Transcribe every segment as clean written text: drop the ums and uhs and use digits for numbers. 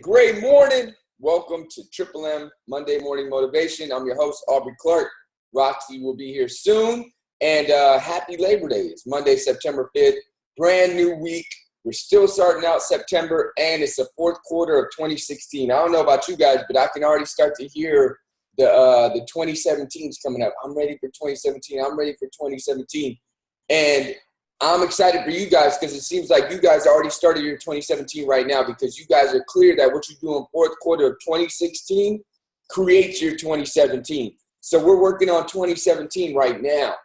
great morning. Welcome to Triple M Monday Morning Motivation. I'm your host, Aubrey Clarke. Roxy will be here soon. And happy Labor Day. It's Monday, September 5th. Brand new week. We're still starting out September, and it's the fourth quarter of 2016. I don't know about you guys, but I can already start to hear the 2017s coming up. I'm ready for 2017. I'm ready for 2017. And I'm excited for you guys because it seems like you guys already started your 2017 right now, because you guys are clear that what you do in fourth quarter of 2016 creates your 2017. So we're working on 2017 right now.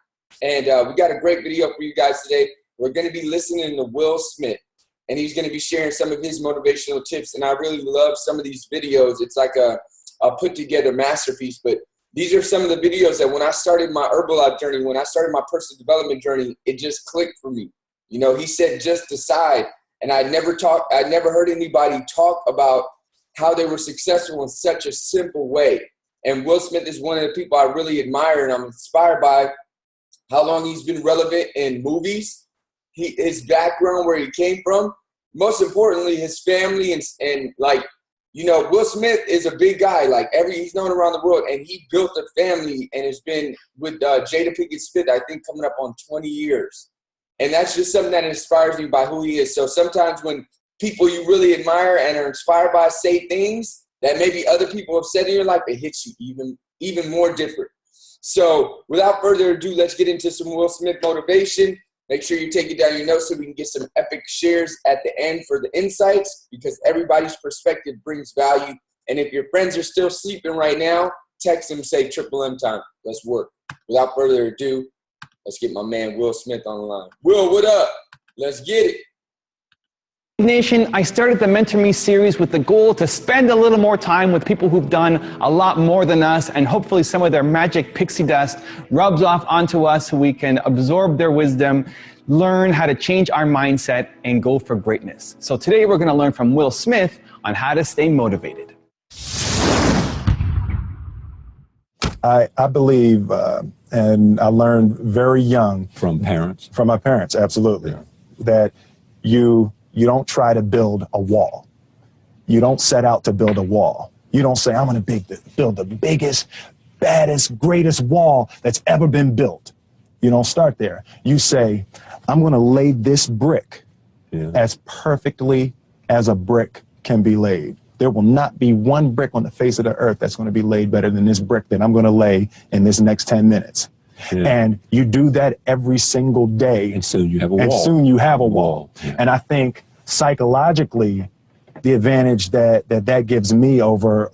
And we got a great video for you guys today. We're going to be listening to Will Smith, and he's going to be sharing some of his motivational tips. And I really love some of these videos. It's like a put together masterpiece. But these are some of the videos that when I started my Herbalife journey, when I started my personal development journey, it just clicked for me. You know, he said, just decide. And I never heard anybody talk about how they were successful in such a simple way. And Will Smith is one of the people I really admire, and I'm inspired by how long he's been relevant in movies, his background, where he came from, most importantly, his family, and like, you know, Will Smith is a big guy. Like he's known around the world, and he built a family and has been with Jada Pinkett Smith, I think, coming up on 20 years. And that's just something that inspires me by who he is. So sometimes when people you really admire and are inspired by say things that maybe other people have said in your life, it hits you even more different. So without further ado, let's get into some Will Smith motivation. Make sure you take it down your notes so we can get some epic shares at the end for the insights, because everybody's perspective brings value. And if your friends are still sleeping right now, text them, say Triple M time. Let's work. Without further ado, let's get my man Will Smith on the line. Will, what up? Let's get it. Nation, I started the Mentor Me series with the goal to spend a little more time with people who've done a lot more than us, and hopefully some of their magic pixie dust rubs off onto us so we can absorb their wisdom, learn how to change our mindset, and go for greatness. So today we're going to learn from Will Smith on how to stay motivated. I believe, and I learned very young. From parents? From my parents, absolutely. Yeah. That you don't try to build a wall. You don't set out to build a wall. You don't say, I'm going to build the biggest, baddest, greatest wall that's ever been built. You don't start there. You say, I'm going to lay this brick as perfectly as a brick can be laid. There will not be one brick on the face of the earth that's going to be laid better than this brick that I'm going to lay in this next 10 minutes. Yeah. And you do that every single day. And soon you have a wall. And soon you have a wall. Yeah. And I think psychologically, the advantage that gives me over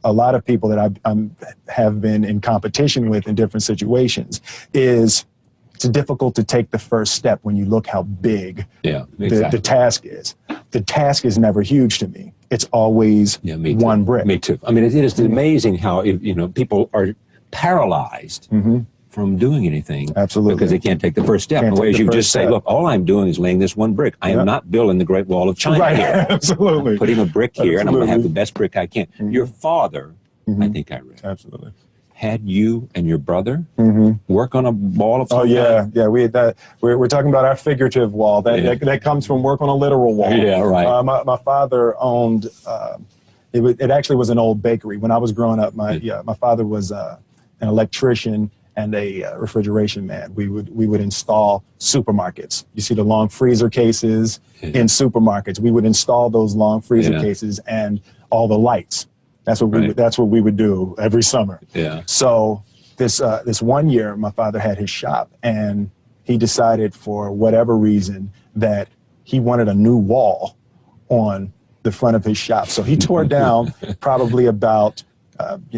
a lot of people that I have been in competition with in different situations is it's difficult to take the first step when you look how big the task is. The task is never huge to me. It's always one brick. Me too. I mean, it is amazing how, people are paralyzed from doing anything. Absolutely. Because they can't take the first step. As you just say, look, all I'm doing is laying this one brick. I am not building the Great Wall of China here. Absolutely. I'm putting a brick here, and I'm going to have the best brick I can. Your father, I think I read, had you and your brother work on a wall of some kind? Yeah. We had that. We're talking about our figurative wall. That comes from work on a literal wall. Yeah, right. My father owned. It actually was an old bakery when I was growing up. My father was an electrician and a refrigeration man. We would install supermarkets. You see the long freezer cases in supermarkets. We would install those long freezer cases and all the lights. That's what we would do every summer. Yeah. So this one year, my father had his shop, and he decided for whatever reason that he wanted a new wall on the front of his shop. So he tore down probably about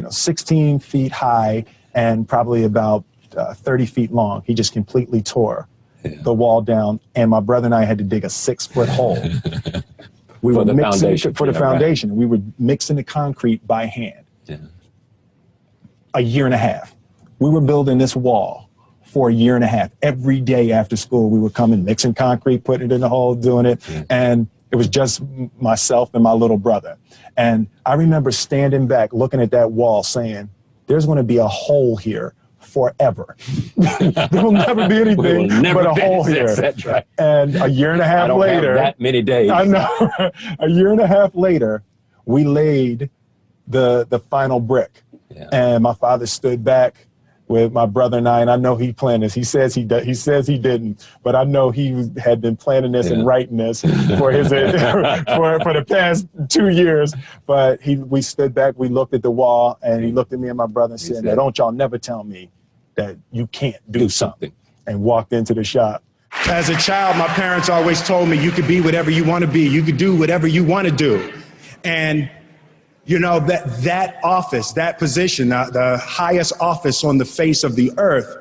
16 feet high and probably about 30 feet long. He just completely tore the wall down, and my brother and I had to dig a 6-foot hole. We were mixing for the foundation. Right. We were mixing the concrete by hand. Yeah. A year and a half. We were building this wall for a year and a half. Every day after school, we would come and mixing concrete, putting it in the hole, doing it. Yeah. And it was just myself and my little brother. And I remember standing back, looking at that wall saying, there's going to be a hole here forever. There will never be anything but a hole here. That's right. And a year and a half later, have that many days. I know. A year and a half later, we laid the final brick. Yeah. And my father stood back with my brother and I know he planned this. He says he didn't, but I know he had been planning this and writing this for his for the past 2 years. But we stood back, we looked at the wall, and he looked at me and my brother and said, "Now, don't y'all never tell me that you can't do something." And walked into the shop. As a child, my parents always told me you could be whatever you want to be. You could do whatever you want to do. And you know, that office, that position, the highest office on the face of the earth,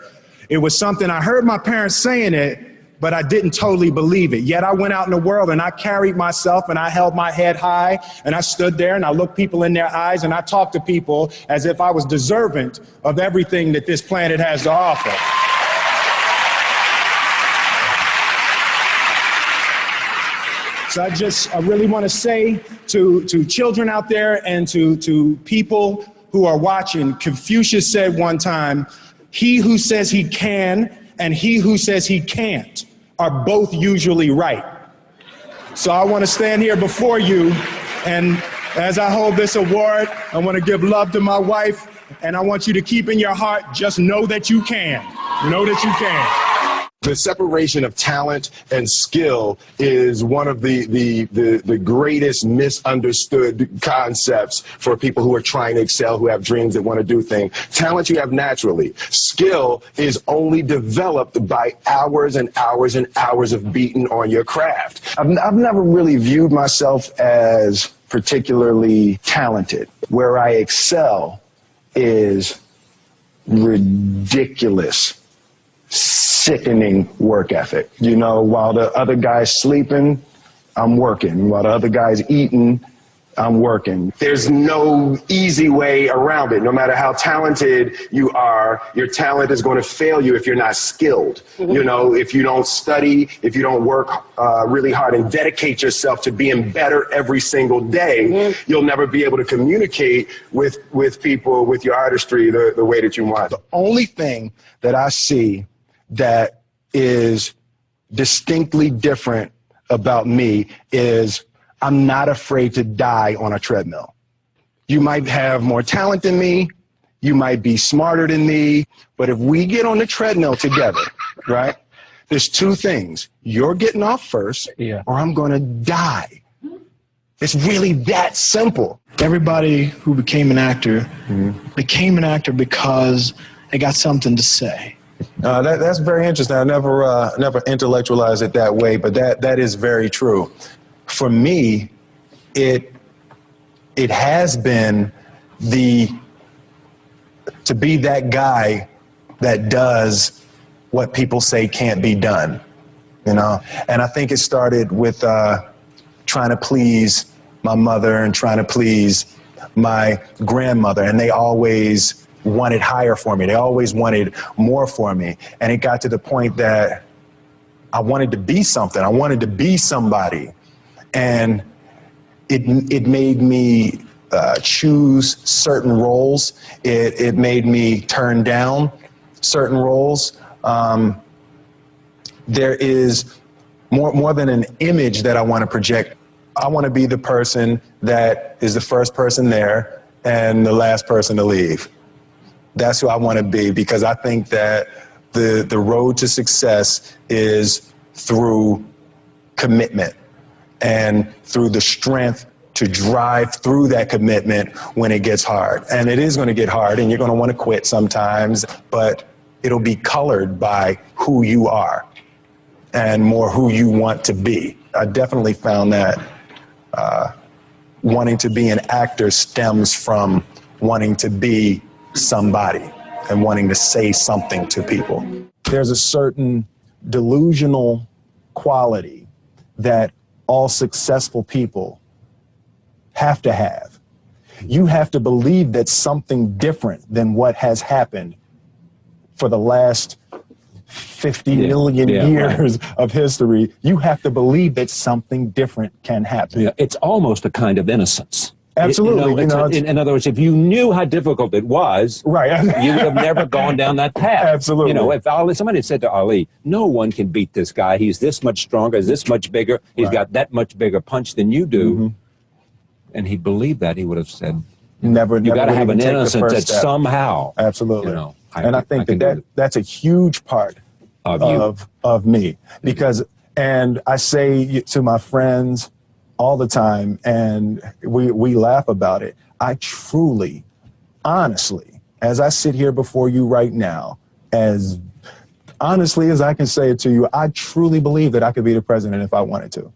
it was something I heard my parents saying it, but I didn't totally believe it. Yet I went out in the world and I carried myself and I held my head high and I stood there and I looked people in their eyes and I talked to people as if I was deserving of everything that this planet has to offer. So I really want to say to children out there and to people who are watching, Confucius said one time, he who says he can and he who says he can't are both usually right. So I want to stand here before you, and as I hold this award, I want to give love to my wife, and I want you to keep in your heart, just know that you can. Know that you can. The separation of talent and skill is one of the greatest misunderstood concepts for people who are trying to excel, who have dreams that want to do things. Talent you have naturally. Skill is only developed by hours and hours and hours of beating on your craft. I've never really viewed myself as particularly talented. Where I excel is ridiculous, sickening work ethic. You know, while the other guy's sleeping, I'm working. While the other guy's eating, I'm working. There's no easy way around it. No matter how talented you are, your talent is going to fail you if you're not skilled. Mm-hmm. You know, if you don't study, if you don't work really hard and dedicate yourself to being better every single day, mm-hmm. you'll never be able to communicate with people, with your artistry, the way that you want. The only thing that I see that is distinctly different about me is I'm not afraid to die on a treadmill. You might have more talent than me, you might be smarter than me, but if we get on the treadmill together, right, there's two things. You're getting off first, or I'm gonna die. It's really that simple. Everybody who became an actor became an actor because they got something to say. That's very interesting. I never intellectualized it that way, but that is very true. For me, it has been to be that guy that does what people say can't be done, you know? And I think it started with trying to please my mother and trying to please my grandmother, and they always wanted higher for me. They always wanted more for me. And it got to the point that I wanted to be something. I wanted to be somebody. And it made me choose certain roles. It made me turn down certain roles. There is more than an image that I want to project. I want to be the person that is the first person there and the last person to leave. That's who I want to be, because I think that the road to success is through commitment and through the strength to drive through that commitment when it gets hard. And it is going to get hard, and you're going to want to quit sometimes, but it'll be colored by who you are and more who you want to be. I definitely found that wanting to be an actor stems from wanting to be somebody and wanting to say something to people. There's a certain delusional quality that all successful people have to have. You have to believe that something different than what has happened for the last 50 million years of history. You have to believe that something different can happen. Yeah, it's almost a kind of innocence. Absolutely. In other words, if you knew how difficult it was, right, you would have never gone down that path. Absolutely. You know, if somebody had said to Ali, no one can beat this guy. He's this much stronger, he's this much bigger. He's got that much bigger punch than you do. and he believed that, he would have said, never you got to have an take the innocence first that step. somehow, Absolutely. you know, I think that's a huge part of me, because, and I say to my friends all the time, and we laugh about it, I truly, honestly, as I sit here before you right now, as honestly as I can say it to you, I truly believe that I could be the president if I wanted to.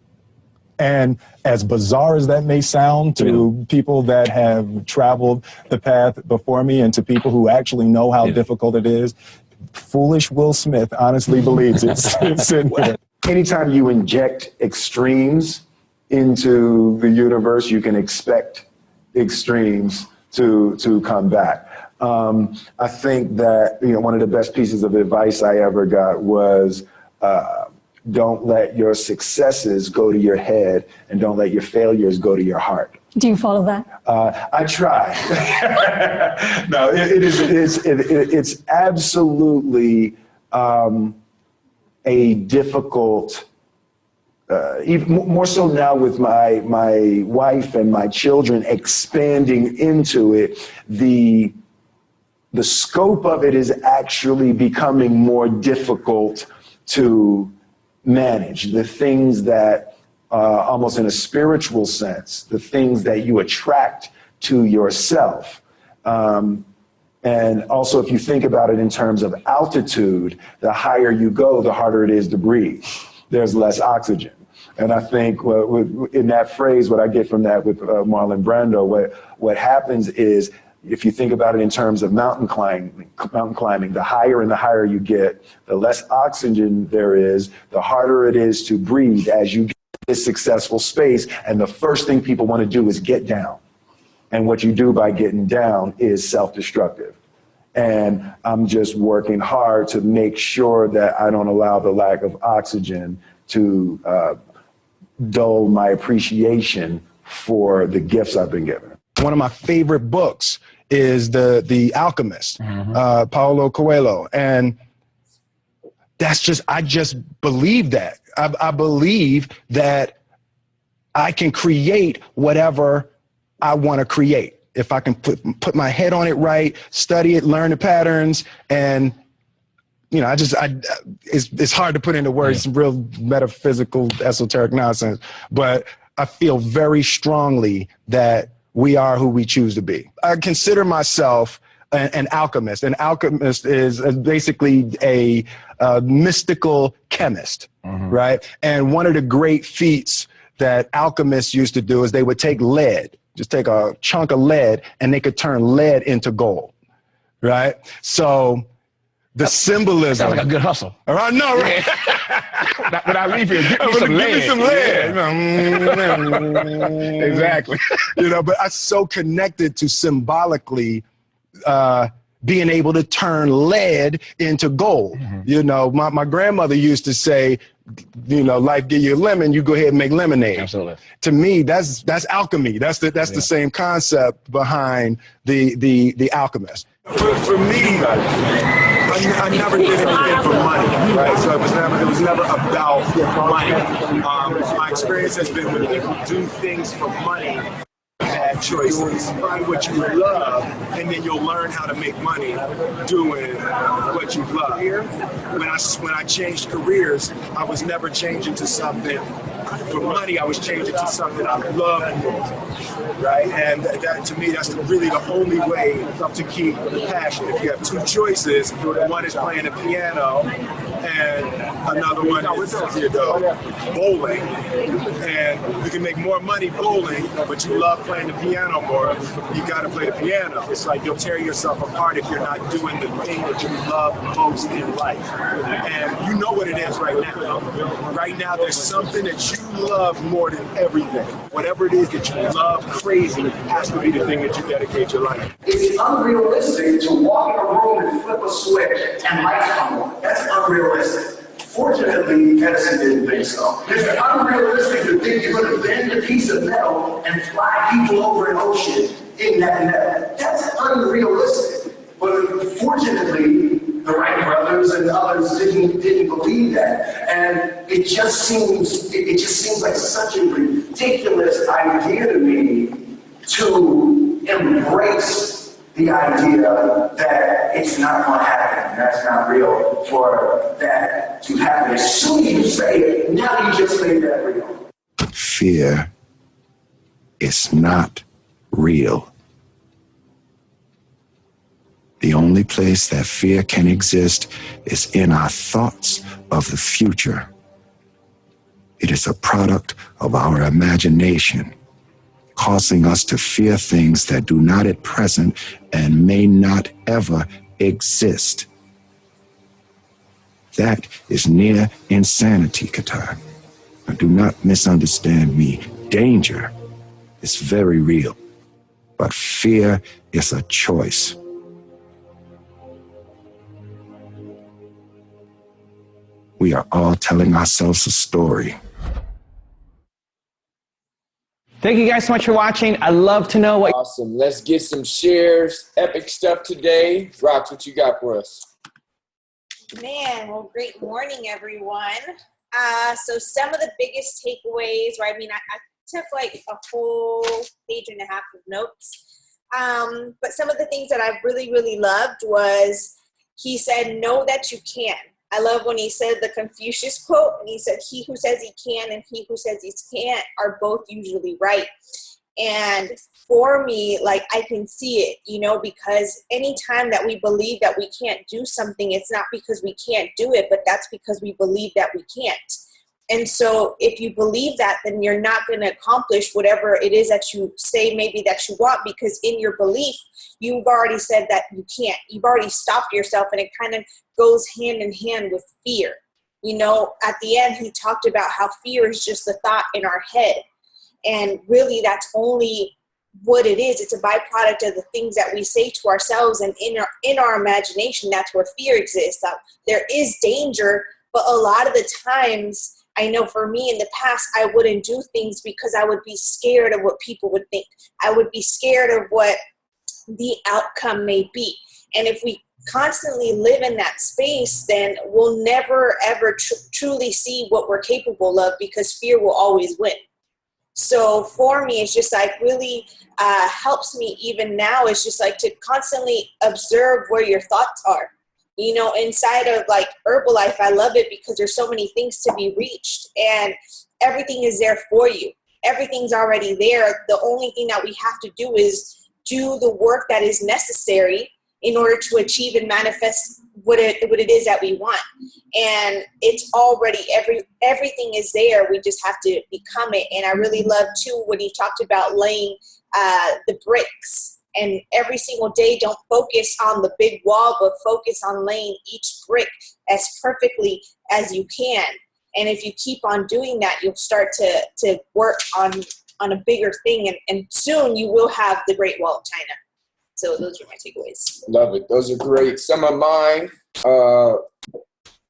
And as bizarre as that may sound to people that have traveled the path before me and to people who actually know how difficult it is, foolish Will Smith honestly believes it's in here. Anytime you inject extremes into the universe, you can expect extremes to come back. I think that, you know, one of the best pieces of advice I ever got was, don't let your successes go to your head, and don't let your failures go to your heart. Do you follow that? I try. No, it's absolutely a difficult, even more so now with my wife and my children expanding into it, the scope of it is actually becoming more difficult to manage. The things that, almost in a spiritual sense, the things that you attract to yourself. And also, if you think about it in terms of altitude, the higher you go, the harder it is to breathe. There's less oxygen. And I think in that phrase, what I get from that with Marlon Brando, what happens is, if you think about it in terms of mountain climbing, the higher and the higher you get, the less oxygen there is, the harder it is to breathe as you get this successful space. And the first thing people want to do is get down. And what you do by getting down is self-destructive. And I'm just working hard to make sure that I don't allow the lack of oxygen to dull my appreciation for the gifts I've been given. One of my favorite books is The Alchemist, Paulo Coelho. And I just believe that. I believe that I can create whatever I want to create. If I can put my head on it right, study it, learn the patterns, and you know, it's hard to put into words, some real metaphysical, esoteric nonsense, but I feel very strongly that we are who we choose to be. I consider myself an alchemist. An alchemist is basically a mystical chemist, right? And one of the great feats that alchemists used to do is they would take lead, just take a chunk of lead, and they could turn lead into gold, right? So the symbolism. Sounds like a good hustle. I know, right? When I leave here, give me some lead. Give me some lead. Exactly. You know, but I'm so connected to symbolically being able to turn lead into gold. You know, my grandmother used to say, you know, life give you a lemon, you go ahead and make lemonade. Absolutely. To me, that's alchemy. That's the same concept behind the alchemist. For me, I never did anything for money, right? So it was never about money. My experience has been when people do things for money, bad choices. Find what you love, and then you'll learn how to make money doing what you love. When I changed careers, I was never changing to something for money. I was changing to something I love more, right? And that, to me, that's really the only way to keep the passion. If you have two choices, one is playing the piano, and another one is, you know, bowling. And you can make more money bowling, but you love playing the piano more, you got to play the piano. It's like you'll tear yourself apart if you're not doing the thing that you love most in life. And you know what it is right now. Right now, there's something that you love more than everything. Whatever it is that you love crazy has to be the thing that you dedicate your life. It's unrealistic to walk in a room and flip a switch and lights come on. That's unrealistic. Fortunately, Edison didn't think so. It's unrealistic to think you're going to bend a piece of metal and fly people over an ocean in that metal. That's unrealistic. But fortunately, the Wright brothers and others didn't believe that, and it just seems like such a ridiculous idea to me to embrace the idea that it's not going to happen, that's not real, for that to happen. As soon as you say it, now you just made that real. Fear is not real. The only place that fear can exist is in our thoughts of the future. It is a product of our imagination, causing us to fear things that do not at present and may not ever exist. That is near insanity, Qatar. Now, do not misunderstand me. Danger is very real, but fear is a choice. We are all telling ourselves a story. Thank you guys so much for watching. I'd love to know what... Awesome. Let's get some shares. Epic stuff today. Rox, what you got for us? Man, well, great morning, everyone. So some of the biggest takeaways, right? I mean, I took like a whole page and a half of notes. But some of the things that I really, really loved was he said, know that you can. I love when he said the Confucius quote, and he said, he who says he can and he who says he can't are both usually right. And for me, like, I can see it, you know, because anytime that we believe that we can't do something, it's not because we can't do it, but that's because we believe that we can't. And so if you believe that, then you're not going to accomplish whatever it is that you say maybe that you want, because in your belief, you've already said that you can't. You've already stopped yourself, and it kind of goes hand in hand with fear. You know, at the end, he talked about how fear is just a thought in our head. And really, that's only what it is. It's a byproduct of the things that we say to ourselves, and in our imagination, that's where fear exists. There is danger, but a lot of the times, I know for me in the past, I wouldn't do things because I would be scared of what people would think. I would be scared of what the outcome may be. And if we constantly live in that space, then we'll never, ever truly see what we're capable of, because fear will always win. So for me, it's just like really helps me even now. It's just like to constantly observe where your thoughts are. You know, inside of like Herbalife, I love it because there's so many things to be reached, and everything is there for you. Everything's already there. The only thing that we have to do is do the work that is necessary in order to achieve and manifest what it is that we want. And it's already, everything is there. We just have to become it. And I really love too when he talked about laying the bricks. And every single day, don't focus on the big wall, but focus on laying each brick as perfectly as you can. And if you keep on doing that, you'll start to work on a bigger thing. And soon you will have the Great Wall of China. So those are my takeaways. Love it. Those are great. Some of mine,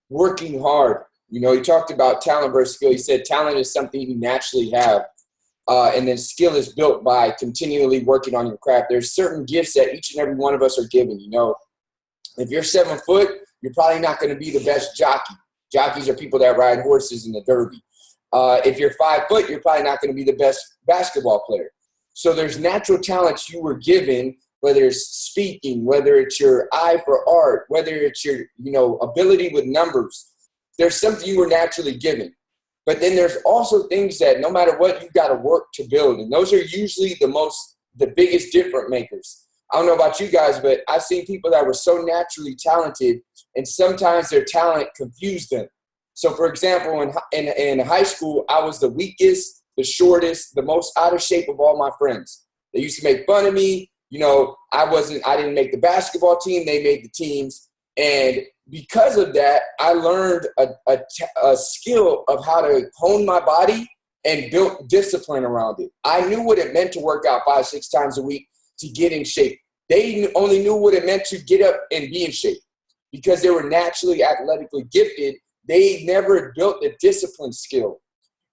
working hard. You know, he talked about talent versus skill. He said talent is something you naturally have. And then skill is built by continually working on your craft. There's certain gifts that each and every one of us are given. You know, if you're 7 foot, you're probably not going to be the best jockey. Jockeys are people that ride horses in the derby. If you're 5 foot, you're probably not going to be the best basketball player. So there's natural talents you were given, whether it's speaking, whether it's your eye for art, whether it's your, you know, ability with numbers. There's something you were naturally given. But then there's also things that no matter what, you've got to work to build. And those are usually the biggest difference makers. I don't know about you guys, but I've seen people that were so naturally talented, and sometimes their talent confused them. So, for example, in high school, I was the weakest, the shortest, the most out of shape of all my friends. They used to make fun of me. You know, I didn't make the basketball team. They made the teams. And because of that, I learned a skill of how to hone my body and built discipline around it. I knew what it meant to work out 5-6 times a week to get in shape. They only knew what it meant to get up and be in shape because they were naturally athletically gifted. They never built the discipline skill.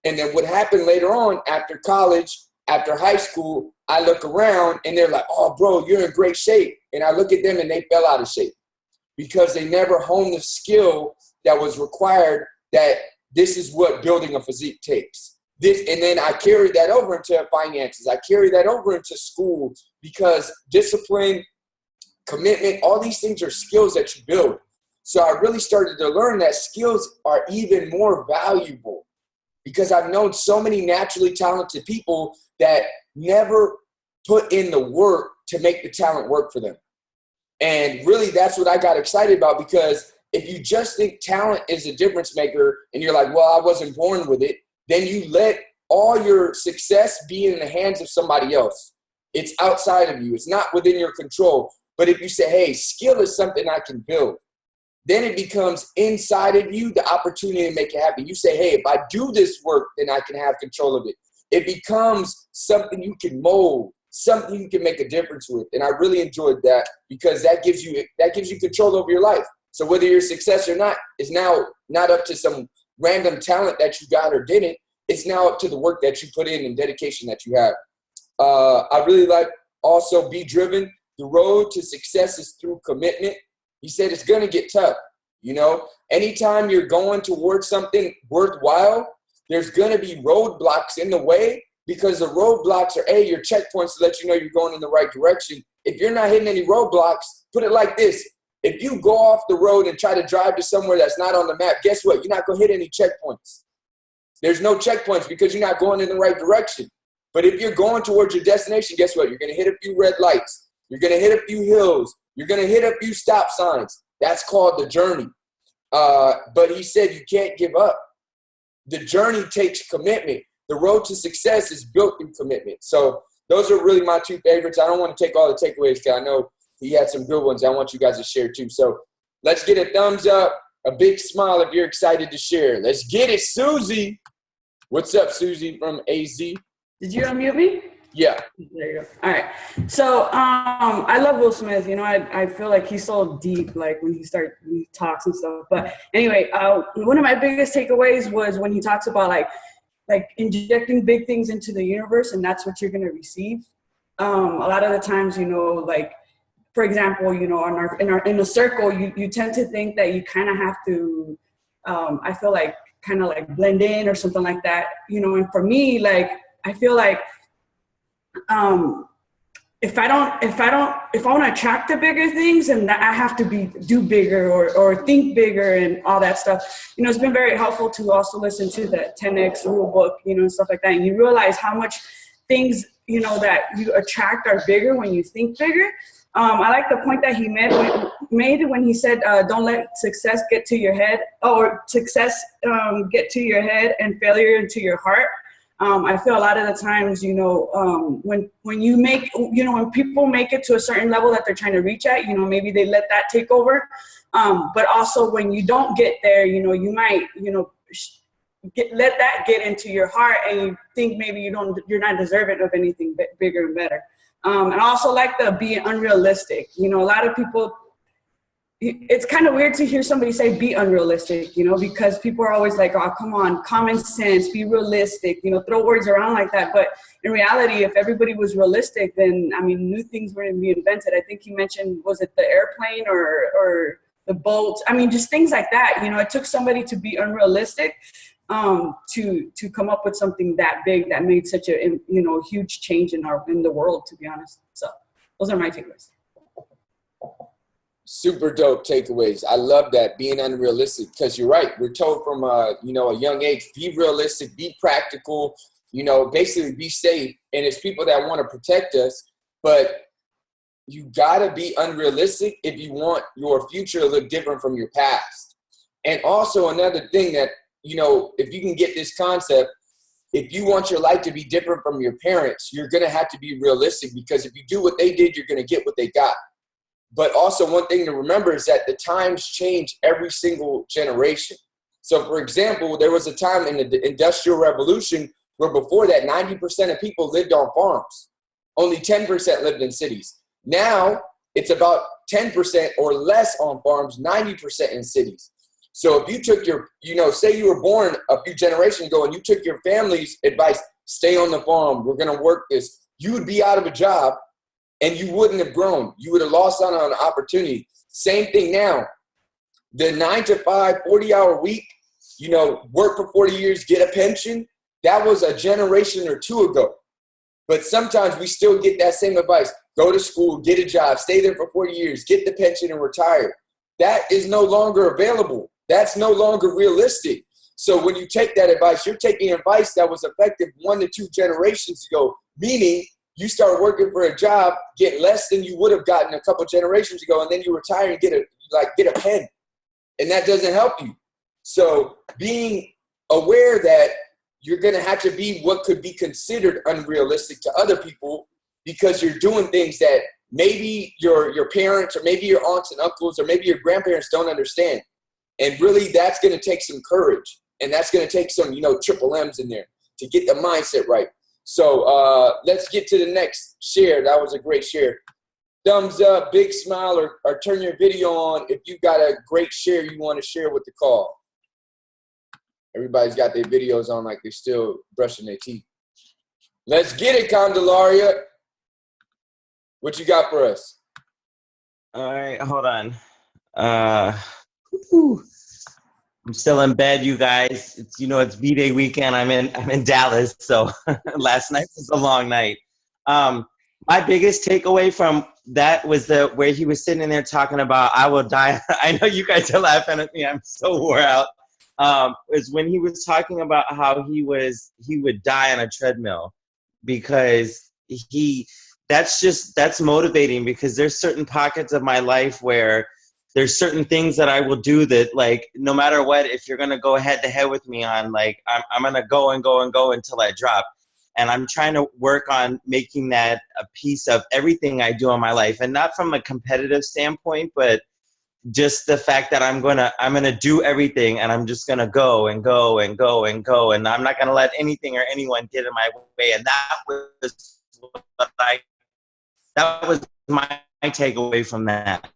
And then what happened later on after college, after high school, I look around and they're like, oh, bro, you're in great shape. And I look at them and they fell out of shape because they never honed the skill that was required, that this is what building a physique takes. And then I carried that over into finances. I carried that over into school, because discipline, commitment, all these things are skills that you build. So I really started to learn that skills are even more valuable, because I've known so many naturally talented people that never put in the work to make the talent work for them. And really, that's what I got excited about, because if you just think talent is a difference maker and you're like, well, I wasn't born with it, then you let all your success be in the hands of somebody else. It's outside of you. It's not within your control. But if you say, hey, skill is something I can build, then it becomes inside of you the opportunity to make it happen. You say, hey, if I do this work, then I can have control of it. It becomes something you can mold, something you can make a difference with. And I really enjoyed that, because that gives you control over your life. So whether you're a success or not is now not up to some random talent that you got or didn't. It's now up to the work that you put in and dedication that you have. I really like also be driven. The road to success is through commitment. He said it's going to get tough. You know, anytime you're going towards something worthwhile, there's going to be roadblocks in the way, because the roadblocks are, your checkpoints to let you know you're going in the right direction. If you're not hitting any roadblocks, put it like this. If you go off the road and try to drive to somewhere that's not on the map, guess what? You're not going to hit any checkpoints. There's no checkpoints, because you're not going in the right direction. But if you're going towards your destination, guess what? You're going to hit a few red lights. You're going to hit a few hills. You're going to hit a few stop signs. That's called the journey. But he said you can't give up. The journey takes commitment. The road to success is built through commitment. So those are really my two favorites. I don't want to take all the takeaways, because I know he had some good ones I want you guys to share too. So let's get a thumbs up, a big smile if you're excited to share. Let's get it, Susie. What's up, Susie from AZ? Did you unmute me? Yeah. There you go. All right. So I love Will Smith. You know, I feel like he's so deep, like when he talks and stuff. But anyway, one of my biggest takeaways was when he talks about like injecting big things into the universe, and that's what you're going to receive. A lot of the times, you know, like, for example, you know, in a circle, you tend to think that you kind of have to, I feel like, kind of like blend in or something like that, you know. And for me, like, I feel like if I want to attract the bigger things, and I have to do bigger or think bigger and all that stuff. You know, it's been very helpful to also listen to the 10X rule book, you know, and stuff like that. And you realize how much things, you know, that you attract are bigger when you think bigger. I like the point that he made when he said, don't let success get to your head, or success get to your head and failure into your heart. I feel a lot of the times, you know, when you make, you know, when people make it to a certain level that they're trying to reach at, you know, maybe they let that take over. But also when you don't get there, you know, you might, you know, let that get into your heart, and you think maybe you're not deserving of anything bigger and better. And I also like the be unrealistic. You know, a lot of people, it's kind of weird to hear somebody say be unrealistic, you know, because people are always like, oh, come on, common sense, be realistic, you know, throw words around like that. But in reality, if everybody was realistic, then, I mean, new things were going to be invented. I think he mentioned, was it the airplane or the boat? I mean, just things like that. You know, it took somebody to be unrealistic to come up with something that big that made such a, you know, huge change in the world, to be honest. So those are my takeaways. Super dope takeaways. I love that, being unrealistic, because you're right. We're told from you know, a young age, be realistic, be practical, you know, basically be safe. And it's people that want to protect us, but you gotta be unrealistic if you want your future to look different from your past. And also another thing that, you know, if you can get this concept, if you want your life to be different from your parents, you're gonna have to be realistic, because if you do what they did, you're gonna get what they got. But also one thing to remember is that the times change every single generation. So for example, there was a time in the Industrial Revolution where before that 90% of people lived on farms. Only 10% lived in cities. Now it's about 10% or less on farms, 90% in cities. So if you took your, you know, say you were born a few generations ago and you took your family's advice, stay on the farm, we're going to work this, you would be out of a job. And you wouldn't have grown. You would have lost out on an opportunity. Same thing now. The 9 to 5, 40-hour week, you know, work for 40 years, get a pension, that was a generation or two ago. But sometimes we still get that same advice. Go to school, get a job, stay there for 40 years, get the pension and retire. That is no longer available. That's no longer realistic. So when you take that advice, you're taking advice that was effective 1 to 2 generations ago, meaning you start working for a job, get less than you would have gotten a couple generations ago, and then you retire and get a pen. And that doesn't help you. So being aware that you're going to have to be what could be considered unrealistic to other people because you're doing things that maybe your parents or maybe your aunts and uncles or maybe your grandparents don't understand. And really that's going to take some courage, and that's going to take some, triple M's in there to get the mindset right. So let's get to the next share. That was a great share. Thumbs up, big smile, or turn your video on if you got a great share you want to share with the call. Everybody's got their videos on like they're still brushing their teeth. Let's get it, Candelaria. What you got for us? All right, hold on. I'm still in bed, you guys. It's B-Day weekend. I'm in Dallas, so last night was a long night. My biggest takeaway from that was where he was sitting in there talking about I will die. I know you guys are laughing at me. I'm so wore out. Is when he was talking about how he would die on a treadmill because that's motivating, because there's certain pockets of my life where there's certain things that I will do that, like, no matter what, if you're going to go head to head with me on, like, I'm going to go and go and go until I drop. And I'm trying to work on making that a piece of everything I do in my life, and not from a competitive standpoint, but just the fact that I'm gonna do everything, and I'm just gonna go and go and go and go, and I'm not gonna let anything or anyone get in my way. And that was my takeaway from that.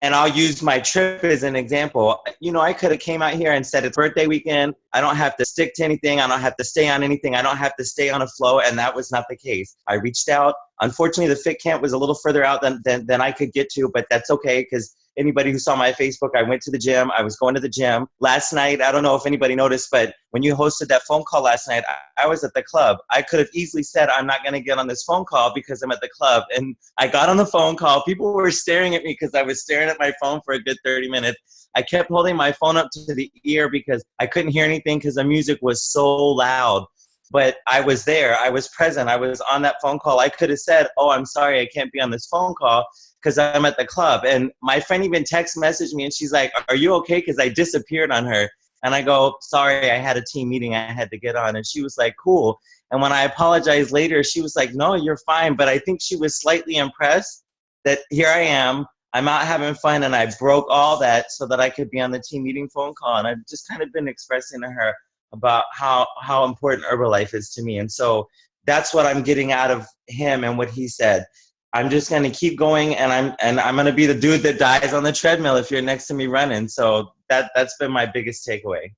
And I'll use my trip as an example. I could have came out here and said it's birthday weekend. I don't have to stick to anything. I don't have to stay on anything. I don't have to stay on a flow. And that was not the case. I reached out. Unfortunately, the fit camp was a little further out than I could get to, but that's okay, because anybody who saw my Facebook, I went to the gym. I was going to the gym. Last night, I don't know if anybody noticed, but when you hosted that phone call last night, I was at the club. I could have easily said, I'm not going to get on this phone call because I'm at the club. And I got on the phone call. People were staring at me because I was staring at my phone for a good 30 minutes. I kept holding my phone up to the ear because I couldn't hear anything because the music was so loud. But I was there. I was present. I was on that phone call. I could have said, oh, I'm sorry, I can't be on this phone call because I'm at the club. And my friend even text messaged me, and she's like, are you okay? Because I disappeared on her. And I go, sorry, I had a team meeting I had to get on. And she was like, cool. And when I apologized later, she was like, no, you're fine. But I think she was slightly impressed that here I am. I'm out having fun, and I broke all that so that I could be on the team meeting phone call. And I've just kind of been expressing to her about how important Herbalife is to me. And so that's what I'm getting out of him and what he said. I'm just going to keep going, and I'm going to be the dude that dies on the treadmill if you're next to me running. So that's been my biggest takeaway.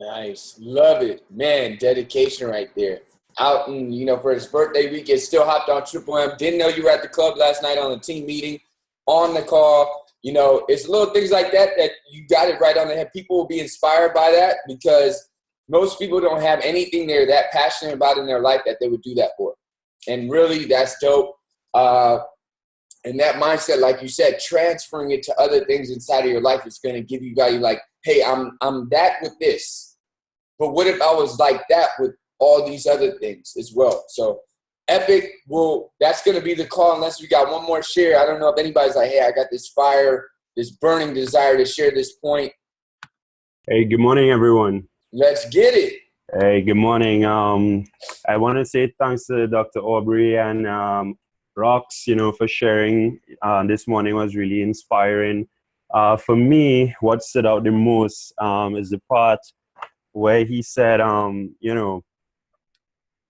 Nice. Love it. Man, dedication right there. Out and, for his birthday weekend, still hopped on Triple M. Didn't know you were at the club last night on the team meeting, on the call. It's little things like that you got it right on the head. People will be inspired by that because most people don't have anything they're that passionate about in their life that they would do that for. And really, that's dope. And that mindset, like you said, transferring it to other things inside of your life is going to give you value. Like, hey, I'm that with this, but what if I was like that with all these other things as well? So epic. Well, that's going to be the call unless we got one more share. I don't know if anybody's like, hey, I got this fire, this burning desire to share this point. Hey, good morning, everyone. Let's get it. Hey, good morning. I want to say thanks to Dr. Aubrey and Rox, for sharing. This morning was really inspiring. For me, what stood out the most is the part where he said,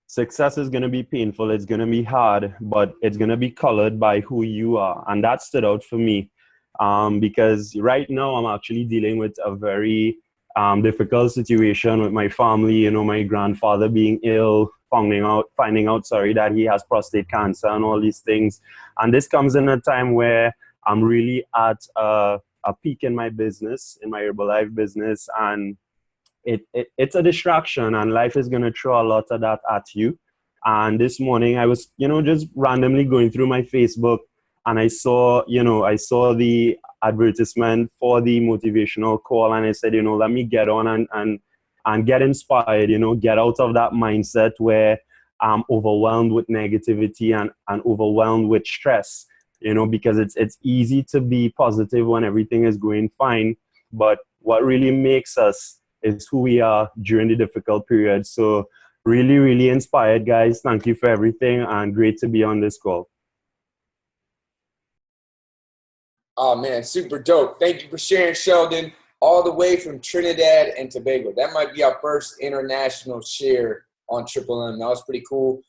success is going to be painful, it's going to be hard, but it's going to be colored by who you are. And that stood out for me because right now I'm actually dealing with a very difficult situation with my family. My grandfather being ill, finding out that he has prostate cancer and all these things. And this comes in a time where I'm really at a peak in my business, in my Herbalife business, and it's a distraction, and life is going to throw a lot of that at you. And this morning I was, just randomly going through my Facebook, and I saw the advertisement for the motivational call, and I said, let me get on and get inspired, get out of that mindset where I'm overwhelmed with negativity and overwhelmed with stress, because it's easy to be positive when everything is going fine, but what really makes us is who we are during the difficult period. So really, really inspired, guys. Thank you for everything, and great to be on this call. Oh, man, super dope. Thank you for sharing, Sheldon, all the way from Trinidad and Tobago. That might be our first international share on Triple M. That was pretty cool.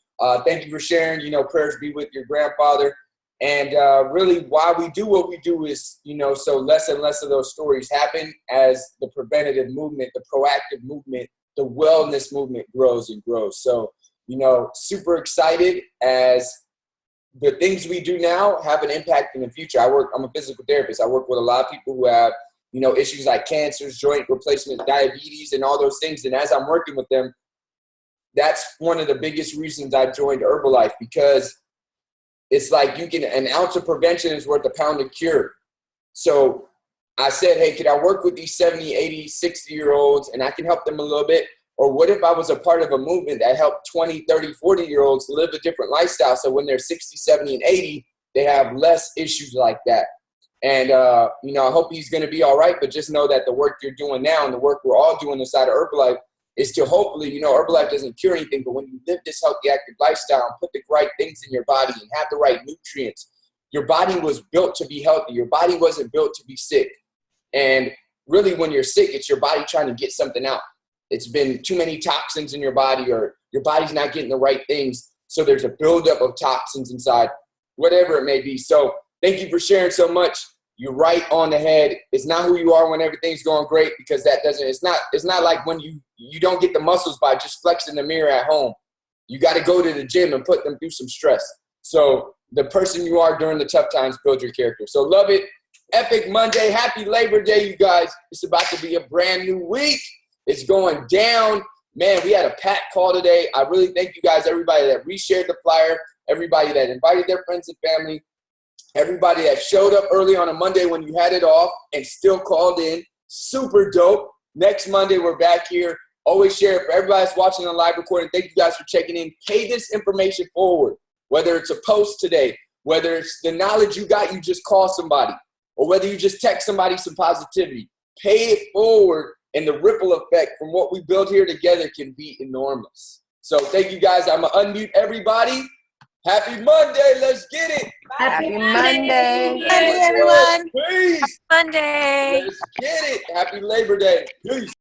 Thank you for sharing. Prayers be with your grandfather. And really why we do what we do is, so less and less of those stories happen as the preventative movement, the proactive movement, the wellness movement grows and grows. So, super excited as the things we do now have an impact in the future. I'm a physical therapist. I work with a lot of people who have, issues like cancers, joint replacement, diabetes, and all those things. And as I'm working with them, that's one of the biggest reasons I joined Herbalife, because it's like an ounce of prevention is worth a pound of cure. So I said, hey, could I work with these 70, 80, 60-year-olds and I can help them a little bit? Or what if I was a part of a movement that helped 20, 30, 40-year-olds live a different lifestyle, so when they're 60, 70, and 80, they have less issues like that? And, I hope he's going to be all right, but just know that the work you're doing now and the work we're all doing inside of Herbalife is to hopefully, Herbalife doesn't cure anything, but when you live this healthy, active lifestyle and put the right things in your body and have the right nutrients, your body was built to be healthy. Your body wasn't built to be sick. And really when you're sick, it's your body trying to get something out. It's been too many toxins in your body, or your body's not getting the right things. So there's a buildup of toxins inside, whatever it may be. So thank you for sharing so much. You're right on the head. It's not who you are when everything's going great, because it's not like when you don't get the muscles by just flexing the mirror at home. You got to go to the gym and put them through some stress. So the person you are during the tough times build your character. So love it. Epic Monday. Happy Labor Day, you guys. It's about to be a brand new week. It's going down. Man, we had a packed call today. I really thank you guys, everybody that reshared the flyer, everybody that invited their friends and family, everybody that showed up early on a Monday when you had it off and still called in. Super dope. Next Monday, we're back here. Always share it for everybody that's watching the live recording. Thank you guys for checking in. Pay this information forward, whether it's a post today, whether it's the knowledge you got, you just call somebody, or whether you just text somebody some positivity. Pay it forward, and the ripple effect from what we build here together can be enormous. So thank you guys. I'm going to unmute everybody. Happy Monday. Let's get it. Happy Monday. Happy everyone. Peace. Happy Monday. Let's get it. Happy Labor Day. Peace.